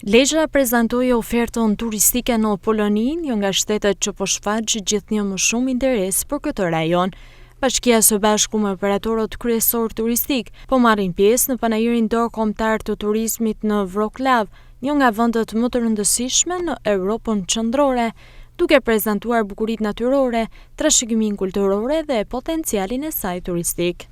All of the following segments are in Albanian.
Lezhë prezantoi ofertën turistike në Poloni, një nga shtetet që po shfaq gjithnjë më shumë interes për këtë rajon. Bashkia së Bashku me operatorët kryesor turistik po marrin pjesë në panajirin ndërkombëtar të turizmit në Wrocław, një nga vendet më të rëndësishme në Europën qendrore, duke prezantuar bukuritë natyrore, trashëgiminë kulturore dhe potencialin e saj turistik.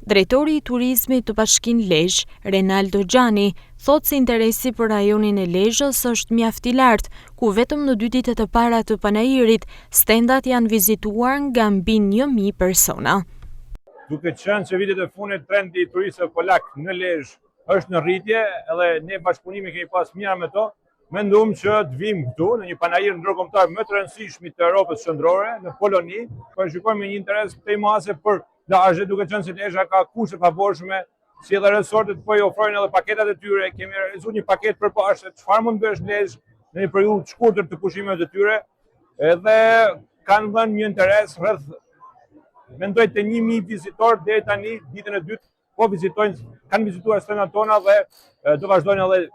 Drejtori i turizmit të Bashkinë Lezhë, Renaldo Gjani, thotë se interesi për rajonin e Lezhës është mjaft i lartë, ku vetëm në 2 ditët e para të panajirit, stendat janë vizituar nga mbi 1000 persona. Duke qenë që vitet e fundit trendi i turistëve polak në Lezhë është në rritje, edhe ne bashkëpunimi kemi pas mira me to, mendum që të vim këtu në një panajir ndërkombëtar më të rëndësishëm të Europës qendrore, në Poloni, po shikojmë me një interes të madh për plazhe, duke qenë se Lezhë ka kushte të pavarshme, si edhe resortet po i ofrojnë edhe paketat e tyre. Kemi realizuar një paketë përpashë çfarë mund bësh Lezhë në një periudhë të shkurtër të pushimeve të tyre, edhe kanë dhënë një interes rreth mendoj të 1000 vizitorë deri tani, ditën e dytë po vizitojnë, kanë vizituar stendat tona dhe do vazhdojnë edhe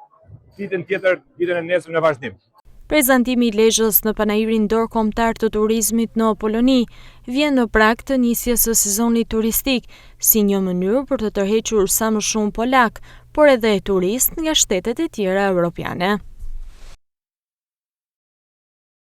ditën tjetër, ditën e nesër në vazhdim. Prezantimi i Lezhës në panajirin ndërkombëtar të turizmit në Poloni vjen në prag të nisjes së sezonit turistik, si një mënyrë për të tërhequr sa më shumë polak, por edhe turistë nga shtetet e tjera europiane.